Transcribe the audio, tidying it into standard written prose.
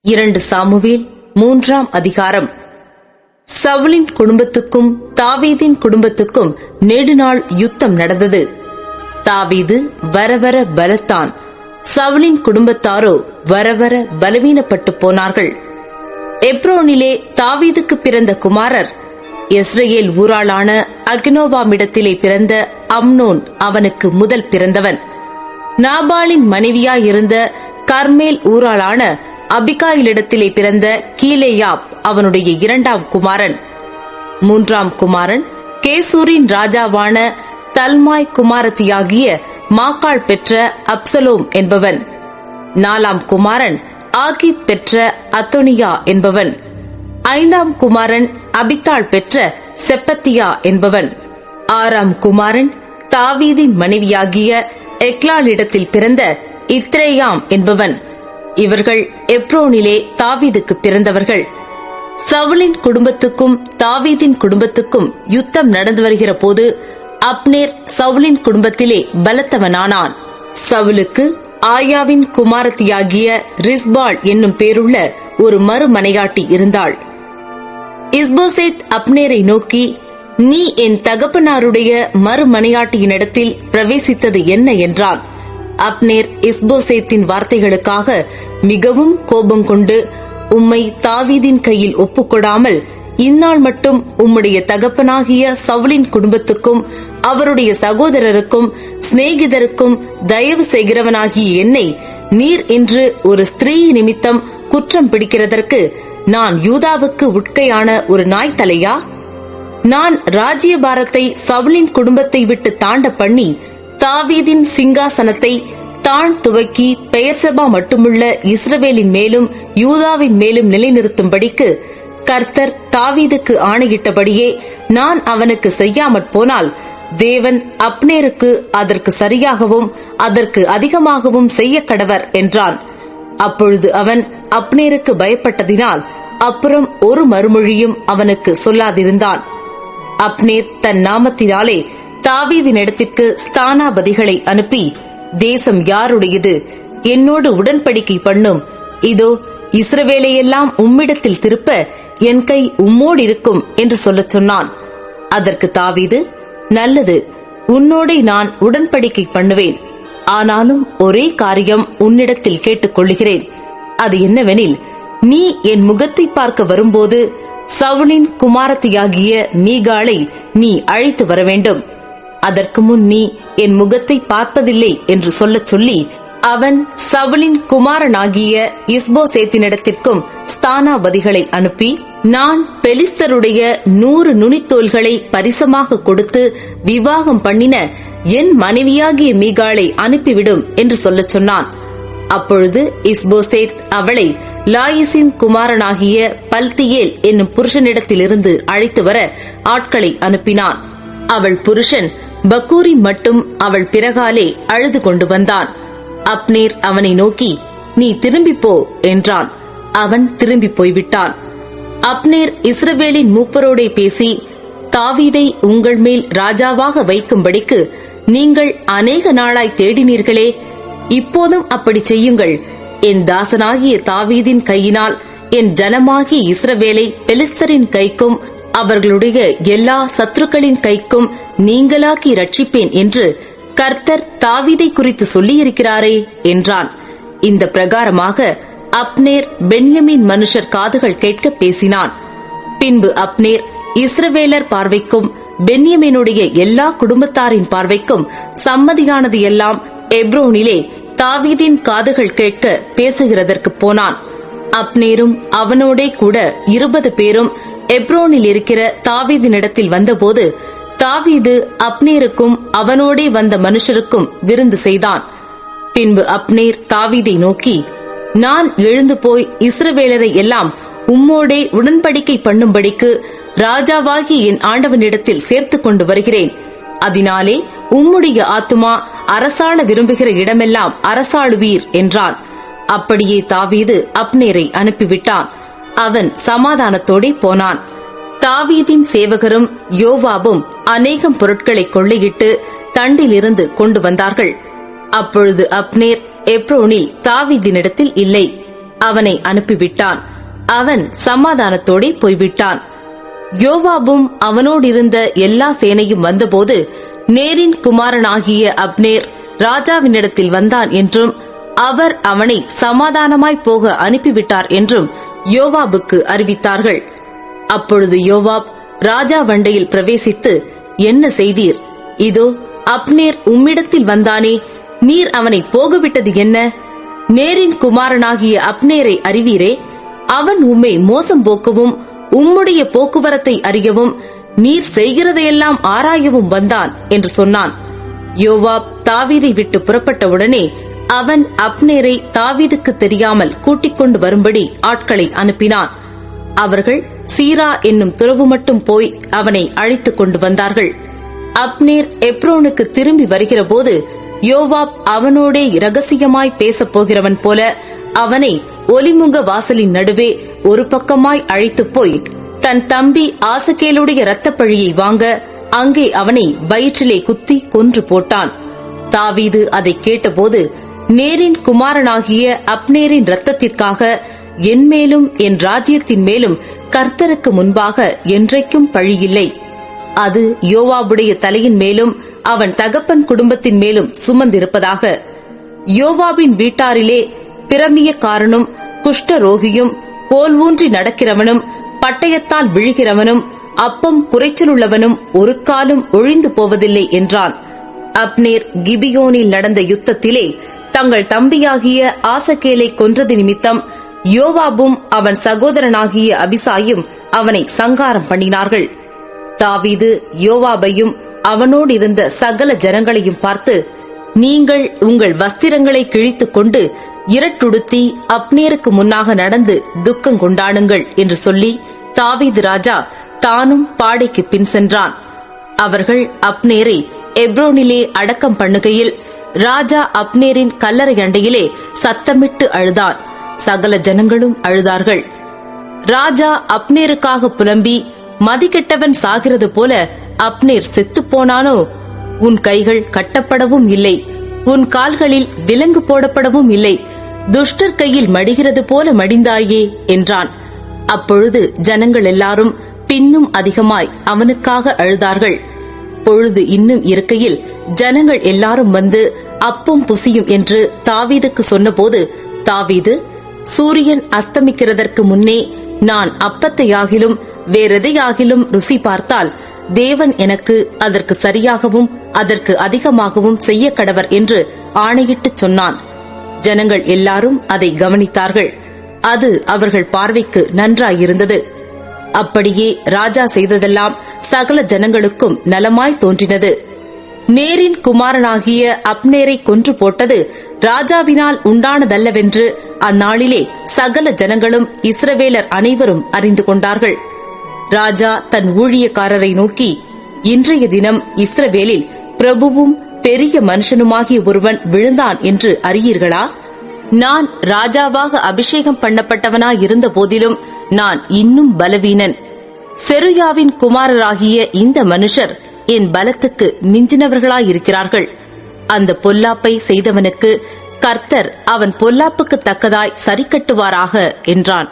2 Samuel 3ஆம் அதிகாரம். சவுலின் குடும்பத்துக்கும் தாவீதின் குடும்பத்துக்கும் நெடுநாள் யுத்தம் நடந்தது. தாவீது வரவர பலத்தான், சவுலின் குடும்பத்தாரோ வரவர பலவீனப்பட்டு போனார்கள். எப்ரோனிலே தாவீதுக்கு பிறந்த குமாரர் இஸ்ரவேல் ஊராளான அகினோவாமிடத்திலே பிறந்த அம்னோன் அவனுக்கு முதல் பிறந்தவன். நாபாலின் மனைவியாயிருந்த கர்மேல் ஊராளான அபிகாயிலிடத்திலே பிறந்த கீலேயாப் அவனுடைய 2ஆம் குமாரன். 3ஆம் குமாரன் கேசூரின் ராஜாவான தல்மாய் குமாரத்தியாகிய மாக்காள் பெற்ற அப்சலோம் என்பவன். 4ஆம் குமாரன் ஆகிப் பெற்ற அத்தோனியா என்பவன். 5ஆம் குமாரன் அபித்தாள் பெற்ற செப்பத்தியா என்பவன். 6ஆம் குமாரன் தாவீதின் மனைவியாகிய எக்லாளிடத்தில் பிறந்த இத்ரேயாம் என்பவன். இவர்கள் எப்ரோனிலே தாவீதுக்கு பிறந்தவர்கள். சவுலின் குடும்பத்துக்கும் தாவீதின் குடும்பத்துக்கும் யுத்தம் நடந்து வருகிற போது அப்னேர் சவுலின் குடும்பத்திலே பலத்தவனானான். சவுலுக்கு ஆயாவின் குமாரத்தியாகிய ரிஸ்பாள் என்னும் பேருள்ள ஒரு மறுமனையாட்டி இருந்தாள். இஸ்போசேத் அப்னேரை நோக்கி, நீ என் தகப்பனாருடைய மறுமனையாட்டியினிடத்தில் பிரவேசித்தது என்ன என்றான். அப்னேர் இஸ்போசேத்தின் வார்த்தைகளுக்காக மிகவும் கோபம் கொண்டு, உம்மை தாவீதின் கையில் ஒப்புக்கொடாமல் இந்நாள் மட்டும் உம்முடைய தகப்பனாகிய சவுலின் குடும்பத்துக்கும் அவருடைய சகோதரருக்கும் சிநேகிதருக்கும் தயவு செய்கிறவனாகிய என்னை நீர் இன்று ஒரு ஸ்திரீ நிமித்தம் குற்றம் பிடிக்கிறதற்கு நான் யூதாவுக்கு உட்கையான ஒரு நாய் தலையா? நான் ராஜ்யபாரத்தை சவுலின் குடும்பத்தை விட்டு தாண்ட பண்ணி தாவீதின் சிங்காசனத்தை தான் துவக்கி பெயர்செபா மட்டுமுள்ள இஸ்ரவேலின் மேலும் யூதாவின் மேலும் நிலைநிறுத்தும்படிக்கு கர்த்தர் தாவீதுக்கு ஆணையிட்டபடியே நான் அவனுக்கு செய்யாமற் போனால் தேவன் அப்னேருக்கு அதற்கு சரியாகவும் அதற்கு அதிகமாகவும் செய்ய கடவர் என்றான். அப்பொழுது அவன் அப்னேருக்கு பயப்பட்டதினால் அப்புறம் ஒரு மறுமொழியும் அவனுக்கு சொல்லாதிருந்தான். அப்னேர் தன் நாமத்தினாலே தாவீதினிடத்திற்கு ஸ்தானாபதிகளை அனுப்பி, தேசம் யாருடையது? என்னோடு உடன்படிக்கை பண்ணும். இதோ இஸ்ரவேலையெல்லாம் உம்மிடத்தில் திருப்ப என் கை உம்மோடு இருக்கும் என்று சொல்லச் சொன்னான். அதற்கு தாவீது, நல்லது, உன்னோடே நான் உடன்படிக்கை பண்ணுவேன். ஆனாலும் ஒரே காரியம் உன்னிடத்தில் கேட்டுக்கொள்ளுகிறேன். அது என்னவெனில், நீ என் முகத்தை பார்க்க வரும்போது சவுலின் குமாரத்தியாகிய மீகாளை நீ அழைத்து வர வேண்டும். அதற்கு முன் நீ என் முகத்தை பார்ப்பதில்லை என்று சொல்லச் சொல்லி அவன் சவுலின் குமாரனாகிய இஸ்போசேத்தினிடத்திற்கும் ஸ்தானாபதிகளை அனுப்பி, நான் பெலிஸ்தருடைய 100 நுனித்தோல்களை பரிசமாக கொடுத்து விவாகம் பண்ணின என் மனைவியாகிய மீகாளை அனுப்பிவிடும் என்று சொல்லச் சொன்னான். அப்பொழுது இஸ்போசேத் அவளை லாயிசின் குமாரனாகிய பல்தியேல் என்னும் புருஷனிடத்திலிருந்து அழைத்து வர ஆட்களை அனுப்பினான். அவள் புருஷன் பக்கூரி மட்டும் அவள் பிறகாலே அழுது கொண்டு வந்தான். அப்னேர் அவனை நோக்கி, நீ திரும்பிப்போ என்றான். அவன் திரும்பி போய்விட்டான். அப்னேர் இஸ்ரவேலின் மூப்பரோடே பேசி, தாவீதை உங்கள் மேல் ராஜாவாக வைக்கும்படிக்கு நீங்கள் அநேக நாளாய் தேடினீர்களே, இப்போதும் அப்படி செய்யுங்கள். என் தாசனாகிய தாவீதின் கையினால் என் ஜனமாகிய இஸ்ரவேலை பெலிஸ்தரின் கைக்கும் அவர்களுடைய எல்லா சத்துருக்களின் கைக்கும் நீங்களாக்கி ரட்சிப்பேன் என்று கர்த்தர் தாவீதை குறித்து சொல்லியிருக்கிறாரே என்றான். இந்த பிரகாரமாக அப்னேர் பென்யமீன் மனுஷர் காதுகள் கேட்க பேசினான். பின்பு அப்னேர் இஸ்ரவேலர் பார்வைக்கும் பென்யமீனுடைய எல்லா குடும்பத்தாரின் பார்வைக்கும் சம்மதியானது எல்லாம் எப்ரோனிலே தாவீதின் காதுகள் கேட்க பேசுகிறதற்கு போனான். அப்னேரும் அவனோடே கூட 20 பேரும் எப்ரோனில் இருக்கிற தாவீதினிடத்தில் வந்தபோது தாவீது அப்னேருக்கும் அவனோடே வந்த மனுஷருக்கும் விருந்து செய்தான். பின்பு அப்னேர் தாவீதை நோக்கி, நான் எழுந்து போய் இஸ்ரவேலரை எல்லாம் உம்மோடே உடன்படிக்கை பண்ணும்படிக்கு ராஜாவாகிய என் ஆண்டவனிடத்தில் சேர்த்து கொண்டு வருகிறேன். அதனாலே உம்முடைய ஆத்துமா அரசாள விரும்புகிற இடமெல்லாம் அரசாளுவீர் என்றான். அப்படியே தாவீது அப்னேரை அனுப்பிவிட்டான். அவன் சமாதானத்தோடே போனான். தாவீதின் சேவகரும் யோவாபும் அநேகம் பொருட்களை கொள்ளையிட்டு தண்டிலிருந்து கொண்டு வந்தார்கள். அப்பொழுது அப்னேர் எப்ரோனில் தாவீதினிடத்தில் இல்லை. அவனை அனுப்பிவிட்டான். அவன் சமாதானத்தோடே போய்விட்டான். யோவாபும் அவனோடிருந்த எல்லா சேனையும் வந்தபோது நேரின் குமாரனாகிய அப்னேர் ராஜாவினிடத்தில் வந்தான் என்றும் அவர் அவனை சமாதானமாய் போக அனுப்பிவிட்டார் என்றும் யோவாபுக்கு அறிவித்தார்கள். அப்பொழுது யோவாப் ராஜா வண்டையில் பிரவேசித்து, என்ன செய்தீர்? இதோ அப்னேர் உம்மிடத்தில் வந்தானே, நீர் அவனை போகவிட்டது என்ன? நேரின் குமாரனாகிய அப்னேரை அறிவீரே? அவன் உம்மை மோசம் போக்கவும் உம்முடைய போக்குவரத்தை அறியவும் நீர் செய்கிறதையெல்லாம் ஆராயவும் வந்தான் என்று சொன்னான். யோவாப் தாவீதை விட்டு புறப்பட்டவுடனே அவன் அப்னேரை தாவீதுக்கு தெரியாமல் கூட்டிக் கொண்டு வரும்படி ஆட்களை அனுப்பினான். அவர்கள் சீரா என்னும் துறவு மட்டும் போய் அவனை அழைத்துக் கொண்டு வந்தார்கள். அப்னேர் எப்ரோனுக்கு திரும்பி வருகிறபோது யோவாப் அவனோடே இரகசியமாய் பேசப் போகிறவன் போல அவனை ஒலிமுக வாசலின் நடுவே ஒரு பக்கமாய் அழைத்துப் போய் தன் தம்பி ஆசகேலுடைய இரத்தப்பழியை வாங்க அங்கே அவனை வயிற்றிலே குத்தி கொன்று போட்டான். தாவீது அதை கேட்டபோது, நேரின் குமாரனாகிய அப்னேரின் இரத்தத்திற்காக என் மேலும் என் ராஜ்யத்தின் மேலும் கர்த்தருக்கு முன்பாக என்றைக்கும் பழியில்லை. அது யோவாபுடைய தலையின் மேலும் அவன் தகப்பன் குடும்பத்தின் மேலும் சுமந்திருப்பதாக. யோவாபின் வீட்டாரிலே பிரமியக்காரனும் குஷ்டரோகியும் கோல் ஊன்றி நடக்கிறவனும் பட்டயத்தால் விழுகிறவனும் அப்பம் குறைச்சலுள்ளவனும் ஒரு காலும் ஒழிந்து போவதில்லை என்றான். அப்னேர் கிபியோனில் நடந்த யுத்தத்திலே தங்கள் தம்பியாகிய ஆசகேலை கொன்றது நிமித்தம் யோவாபும் அவன் சகோதரனாகிய அபிசாயும் அவனை சங்காரம் பண்ணினார்கள். தாவீது யோவாபையும் அவனோடிருந்த சகல ஜனங்களையும் பார்த்து, நீங்கள் உங்கள் வஸ்திரங்களை கிழித்துக் கொண்டு இரட்டுடுத்தி அப்னேருக்கு முன்னாக நடந்து துக்கம் கொண்டாடுங்கள் என்று சொல்லி தாவீது ராஜா தானும் பாடைக்கு பின் சென்றான். அவர்கள் அப்னேரை எப்ரோனிலே அடக்கம் பண்ணுகையில் ராஜா அப்னேரின் கல்லறை அண்டையிலே சத்தமிட்டு அழுதான். சகல ஜனங்களும் அழுதார்கள். ராஜா அப்னேருக்காக புலம்பி, மதிகெட்டவன் சாகிறது போல அப்னேர் செத்துப்போனானோ? உன் கைகள் கட்டப்படவும் இல்லை, உன் கால்களில் விலங்கு போடப்படவும் இல்லை, துஷ்டர் கையில் மடிகிறது போல மடிந்தாயே என்றான். அப்பொழுது ஜனங்கள் எல்லாரும் பின்னும் அதிகமாய் அவனுக்காக அழுதார்கள். பொழுது இன்னும் இருக்கையில் ஜனங்கள் எல்லாரும் வந்து அப்பம் புசியும் என்று தாவீதுக்கு சொன்னபோது, தாவீது, சூரியன் அஸ்தமிக்கிறதற்கு முன்னே நான் அப்பத்தையாகிலும் வேறெதையாகிலும் ருசி பார்த்தால் தேவன் எனக்கு அதற்கு சரியாகவும் அதற்கு அதிகமாகவும் செய்ய கடவர் என்று ஆணையிட்டுச் சொன்னான். ஜனங்கள் எல்லாரும் அதை கவனித்தார்கள். அது அவர்கள் பார்வைக்கு நன்றாயிருந்தது. அப்படியே ராஜா செய்ததெல்லாம் சகல ஜனங்களுக்கும் நலமாய் தோன்றினது. நேரின் குமாரனாகிய அப்னேரை கொன்று போட்டது ராஜாவினால் உண்டானதல்லவென்று அந்நாளிலே சகல ஜனங்களும் இஸ்ரவேலர் அனைவரும் அறிந்து கொண்டார்கள். ராஜா தன் ஊழியக்காரரை நோக்கி, இன்றைய தினம் இஸ்ரவேலில் பிரபுவும் பெரிய மனுஷனுமாகிய ஒருவன் விழுந்தான் என்று அறியீர்களா? நான் ராஜாவாக அபிஷேகம் பண்ணப்பட்டவனாயிருந்த போதிலும் நான் இன்னும் பலவீனன். செருயாவின் குமாரராகிய இந்த மனுஷர் என் பலத்துக்கு மிஞ்சினவர்களாயிருக்கிறார்கள். அந்த பொல்லாப்பை செய்தவனுக்கு கர்த்தர் அவன் பொல்லாப்புக்கு தக்கதாய் சரி கட்டுவாராக என்றான்.